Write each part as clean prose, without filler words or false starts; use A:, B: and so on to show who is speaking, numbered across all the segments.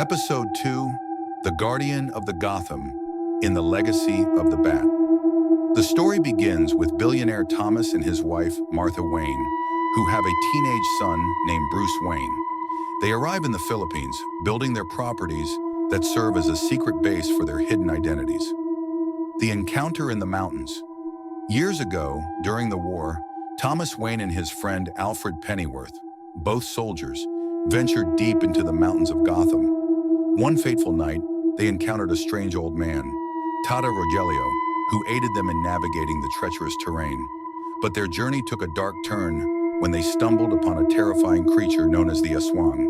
A: Episode 2, The Guardian of the Gotham, in the Legacy of the Bat. The story begins with billionaire Thomas and his wife, Martha Wayne, who have a teenage son named Bruce Wayne. They arrive in the Philippines, building their properties that serve as a secret base for their hidden identities. The encounter in the mountains. Years ago, during the war, Thomas Wayne and his friend Alfred Pennyworth, both soldiers, ventured deep into the mountains of Gotham. One fateful night, they encountered a strange old man, Tata Rogelio, who aided them in navigating the treacherous terrain. But their journey took a dark turn when they stumbled upon a terrifying creature known as the Aswang.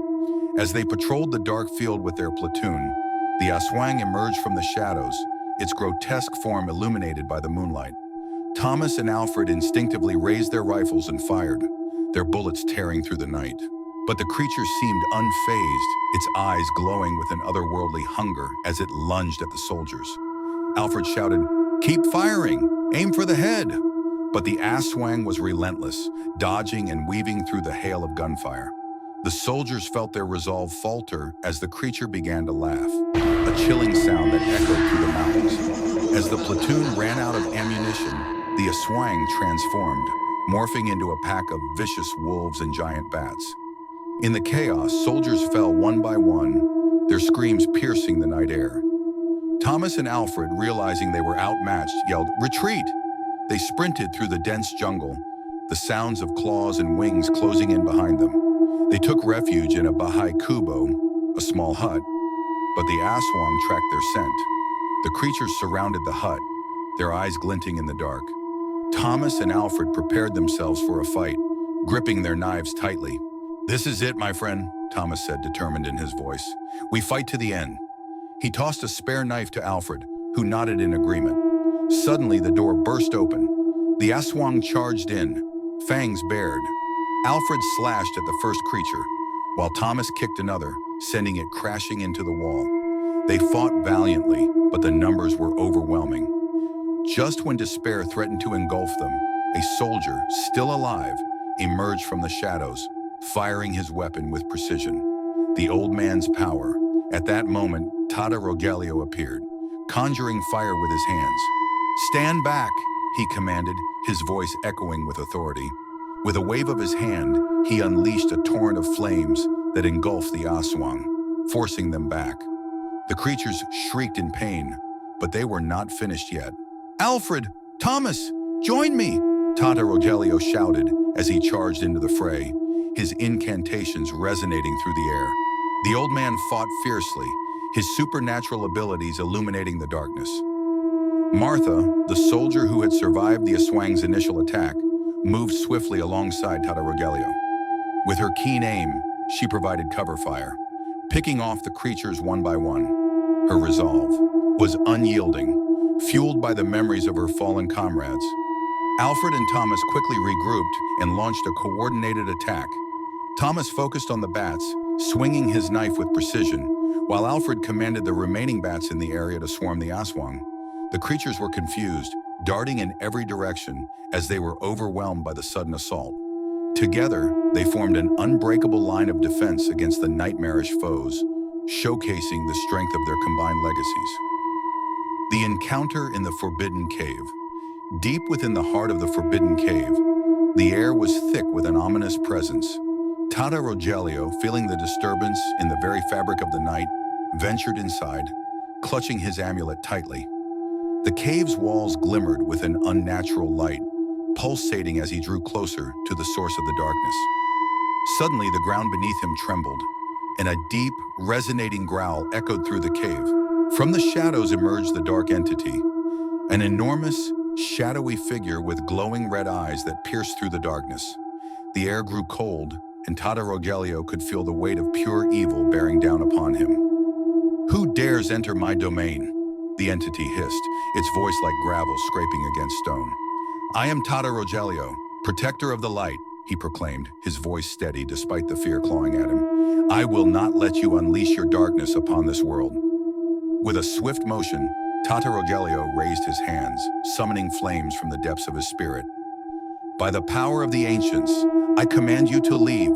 A: As they patrolled the dark field with their platoon, the Aswang emerged from the shadows, its grotesque form illuminated by the moonlight. Thomas and Alfred instinctively raised their rifles and fired, their bullets tearing through the night. But the creature seemed unfazed, its eyes glowing with an otherworldly hunger as it lunged at the soldiers. Alfred shouted, "Keep firing! Aim for the head!" But the Aswang was relentless, dodging and weaving through the hail of gunfire. The soldiers felt their resolve falter as the creature began to laugh, a chilling sound that echoed through the mountains. As the platoon ran out of ammunition, the Aswang transformed, morphing into a pack of vicious wolves and giant bats. In the chaos, soldiers fell one by one, their screams piercing the night air. Thomas and Alfred, realizing they were outmatched, yelled, "Retreat!" They sprinted through the dense jungle, the sounds of claws and wings closing in behind them. They took refuge in a Bahay Kubo, a small hut, but the Aswang tracked their scent. The creatures surrounded the hut, their eyes glinting in the dark. Thomas and Alfred prepared themselves for a fight, gripping their knives tightly. "This is it, my friend," Thomas said, determined in his voice. "We fight to the end." He tossed a spare knife to Alfred, who nodded in agreement. Suddenly, the door burst open. The Aswang charged in, fangs bared. Alfred slashed at the first creature, while Thomas kicked another, sending it crashing into the wall. They fought valiantly, but the numbers were overwhelming. Just when despair threatened to engulf them, a soldier, still alive, emerged from the shadows, firing his weapon with precision. The old man's power. At that moment, Tata Rogelio appeared, conjuring fire with his hands. "Stand back," he commanded, his voice echoing with authority. With a wave of his hand, he unleashed a torrent of flames that engulfed the Aswang, forcing them back. The creatures shrieked in pain, but they were not finished yet. "Alfred! Thomas! Join me!" Tata Rogelio shouted as he charged into the fray, his incantations resonating through the air. The old man fought fiercely, his supernatural abilities illuminating the darkness. Martha, the soldier who had survived the Aswang's initial attack, moved swiftly alongside Tata Rogelio. With her keen aim, she provided cover fire, picking off the creatures one by one. Her resolve was unyielding, fueled by the memories of her fallen comrades. Alfred and Thomas quickly regrouped and launched a coordinated attack. Thomas focused on the bats, swinging his knife with precision, while Alfred commanded the remaining bats in the area to swarm the Aswang. The creatures were confused, darting in every direction as they were overwhelmed by the sudden assault. Together, they formed an unbreakable line of defense against the nightmarish foes, showcasing the strength of their combined legacies. The encounter in the Forbidden Cave. Deep within the heart of the Forbidden Cave, the air was thick with an ominous presence. Tata Rogelio, feeling the disturbance in the very fabric of the night, ventured inside, clutching his amulet tightly. The cave's walls glimmered with an unnatural light, pulsating as he drew closer to the source of the darkness. Suddenly, the ground beneath him trembled, and a deep, resonating growl echoed through the cave. From the shadows emerged the dark entity, an enormous, shadowy figure with glowing red eyes that pierced through the darkness. The air grew cold, and Tata Rogelio could feel the weight of pure evil bearing down upon him. "Who dares enter my domain?" the entity hissed, its voice like gravel scraping against stone. "I am Tata Rogelio, protector of the light," he proclaimed, his voice steady despite the fear clawing at him. "I will not let you unleash your darkness upon this world." With a swift motion, Tata Rogelio raised his hands, summoning flames from the depths of his spirit. "By the power of the ancients, I command you to leave."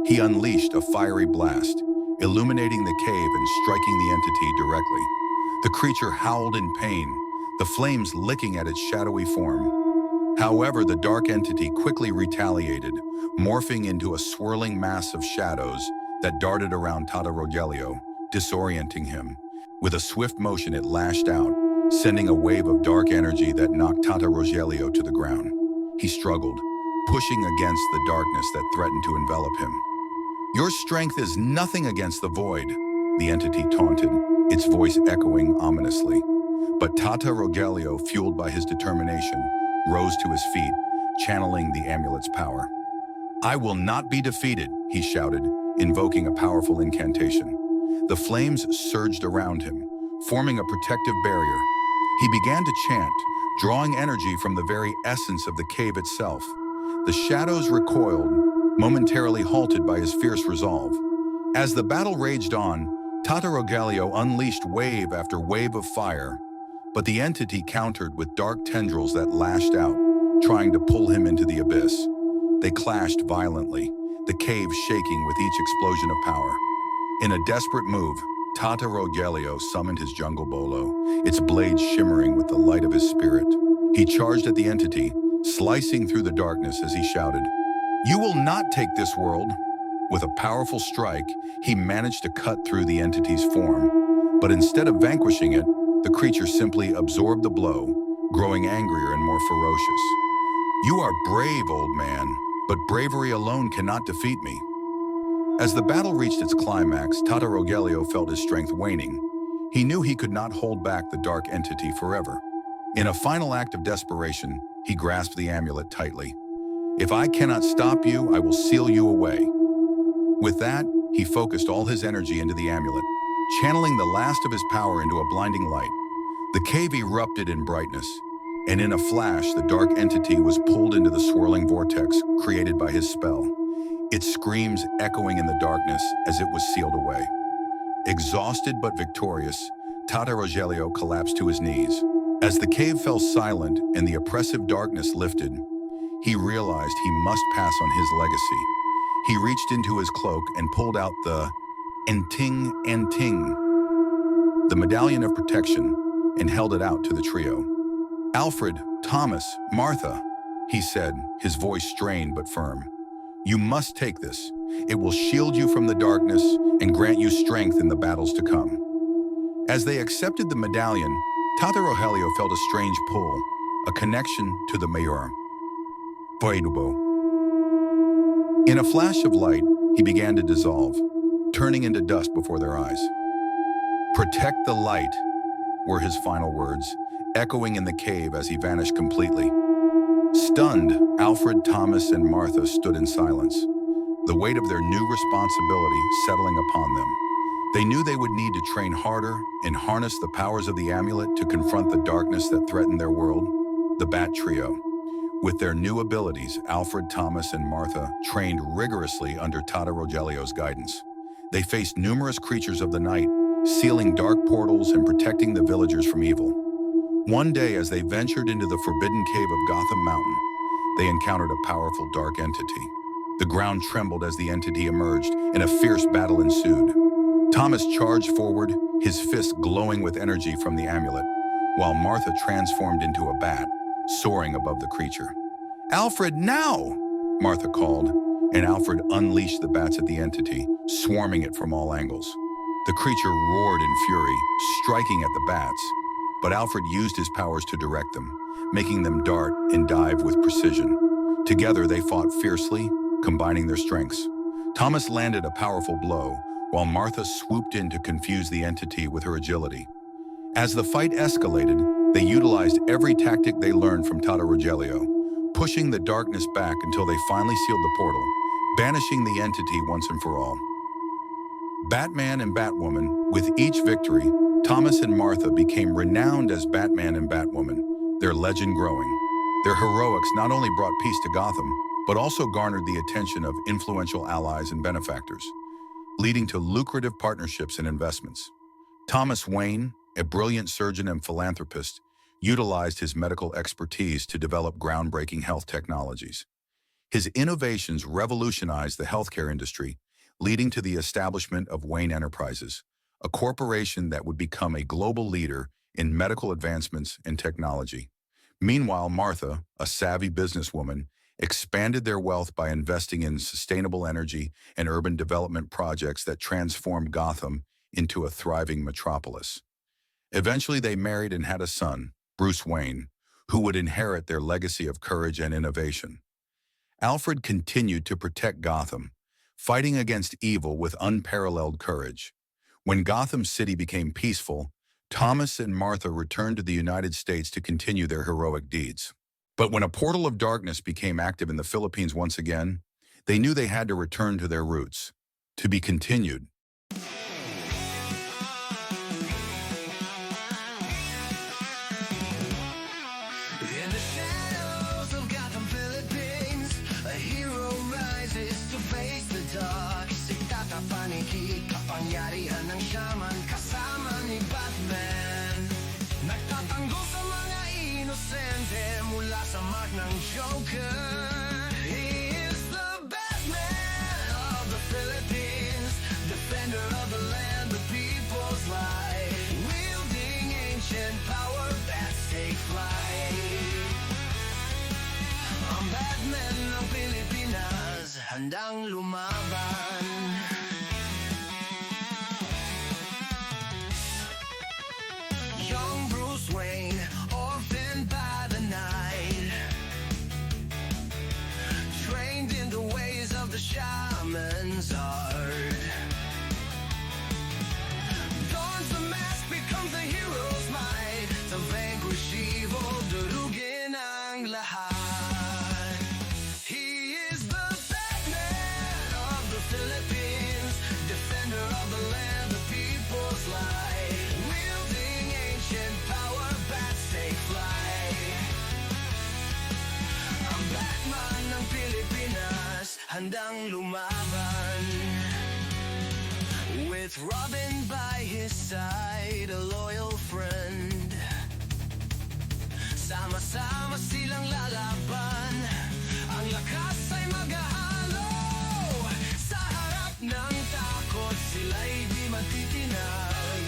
A: He unleashed a fiery blast, illuminating the cave and striking the entity directly. The creature howled in pain, the flames licking at its shadowy form. However, the dark entity quickly retaliated, morphing into a swirling mass of shadows that darted around Tata Rogelio, disorienting him. With a swift motion, it lashed out, sending a wave of dark energy that knocked Tata Rogelio to the ground. He struggled, pushing against the darkness that threatened to envelop him. "Your strength is nothing against the void," the entity taunted, its voice echoing ominously. But Tata Rogelio, fueled by his determination, rose to his feet, channeling the amulet's power. "I will not be defeated," he shouted, invoking a powerful incantation. The flames surged around him, forming a protective barrier. He began to chant, drawing energy from the very essence of the cave itself. The shadows recoiled, momentarily halted by his fierce resolve. As the battle raged on, Tata Rogelio unleashed wave after wave of fire, but the entity countered with dark tendrils that lashed out, trying to pull him into the abyss. They clashed violently, the cave shaking with each explosion of power. In a desperate move, Tata Rogelio summoned his jungle bolo, its blades shimmering with the light of his spirit. He charged at the entity, slicing through the darkness as he shouted, "You will not take this world!" With a powerful strike, he managed to cut through the entity's form. But instead of vanquishing it, the creature simply absorbed the blow, growing angrier and more ferocious. "You are brave, old man, but bravery alone cannot defeat me." As the battle reached its climax, Tata Rogelio felt his strength waning. He knew he could not hold back the dark entity forever. In a final act of desperation, he grasped the amulet tightly. "If I cannot stop you, I will seal you away." With that, he focused all his energy into the amulet, channeling the last of his power into a blinding light. The cave erupted in brightness, and in a flash, the dark entity was pulled into the swirling vortex created by his spell, its screams echoing in the darkness as it was sealed away. Exhausted but victorious, Tata Rogelio collapsed to his knees. As the cave fell silent and the oppressive darkness lifted, he realized he must pass on his legacy. He reached into his cloak and pulled out the Enting Enting, the medallion of protection, and held it out to the trio. "Alfred, Thomas, Martha," he said, his voice strained but firm. "You must take this. It will shield you from the darkness and grant you strength in the battles to come." As they accepted the medallion, Tata Rogelio felt a strange pull, a connection to the Mayor. In a flash of light, he began to dissolve, turning into dust before their eyes. "Protect the light," were his final words, echoing in the cave as he vanished completely. Stunned, Alfred, Thomas, and Martha stood in silence, the weight of their new responsibility settling upon them. They knew they would need to train harder and harness the powers of the amulet to confront the darkness that threatened their world. The Bat Trio. With their new abilities, Alfred, Thomas, and Martha trained rigorously under Tata Rogelio's guidance. They faced numerous creatures of the night, sealing dark portals and protecting the villagers from evil. One day, as they ventured into the forbidden cave of Gotham Mountain, they encountered a powerful dark entity. The ground trembled as the entity emerged, and a fierce battle ensued. Thomas charged forward, his fist glowing with energy from the amulet, while Martha transformed into a bat, soaring above the creature. "Alfred, now!" Martha called, and Alfred unleashed the bats at the entity, swarming it from all angles. The creature roared in fury, striking at the bats, but Alfred used his powers to direct them, making them dart and dive with precision. Together, they fought fiercely, combining their strengths. Thomas landed a powerful blow, while Martha swooped in to confuse the entity with her agility. As the fight escalated, they utilized every tactic they learned from Tata Rogelio, pushing the darkness back until they finally sealed the portal, banishing the entity once and for all. Batman and Batwoman, with each victory, Thomas and Martha became renowned as Batman and Batwoman, their legend growing. Their heroics not only brought peace to Gotham, but also garnered the attention of influential allies and benefactors, leading to lucrative partnerships and investments. Thomas Wayne, a brilliant surgeon and philanthropist, utilized his medical expertise to develop groundbreaking health technologies. His innovations revolutionized the healthcare industry, leading to the establishment of Wayne Enterprises, a corporation that would become a global leader in medical advancements and technology. Meanwhile, Martha, a savvy businesswoman, expanded their wealth by investing in sustainable energy and urban development projects that transformed Gotham into a thriving metropolis. Eventually, they married and had a son, Bruce Wayne, who would inherit their legacy of courage and innovation. Alfred continued to protect Gotham, fighting against evil with unparalleled courage. When Gotham City became peaceful, Thomas and Martha returned to the United States to continue their heroic deeds. But when a portal of darkness became active in the Philippines once again, they knew they had to return to their roots. To be continued.
B: In the shadows of Gotham, Philippines, a hero rises to face the dark. Sikat na paniki, kapangyarihan ng shaman, kasama ni Batman. Nagtatanggol sa mga inosente mula sa mark ng Joker. He is the Batman of the Philippines, defender of the land, the people's life, wielding ancient power that take flight. Ang Batman ng Pilipinas, handang lumaban. Young Bruce Wayne, orphaned by the night, trained in the ways of the shaman's art. Dons the mask, becomes the hero's might, to vanquish evil, durugin ang lahat. He is the Batman of the Philippines, defender of the land, the people's life, wielding ancient power, bats take flight. Ang Batman ng Pilipinas, handang lumaban. With Robin by his side, a loyal friend, sama-sama silang lalaban. Ang lakas ay maghahalo, sa harap ng takot sila'y di matitinag.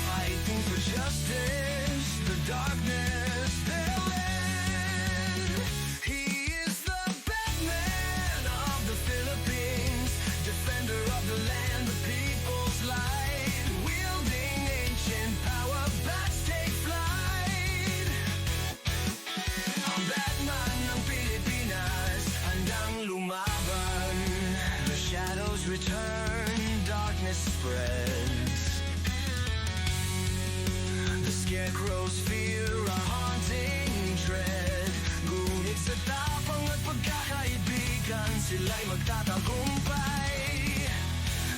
B: Fighting for justice, the darkness they'll end. He is the Batman of the Philippines, defender of the land, the people's light, wielding ancient power, bats take flight. Ang Batman ng Pilipinas, handang lumaban. The shadows return, darkness spreads. The scarecrow's fear, a haunting dread. Ngunit sa tapang at pagkakaibigan, sila'y magtatagumpay.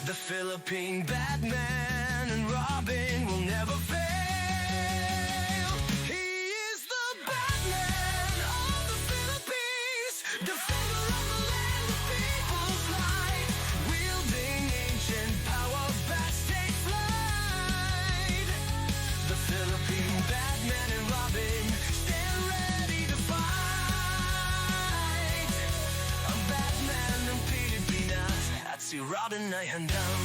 B: The Philippine Batman and Robin will never fail. He is the Batman of the Philippines, defender of the land, the people's life, wielding ancient power, bats take flight. The Philippine Batman and Robin stand ready to fight. Ang Batman ng Pilipinas at si Robin ay handang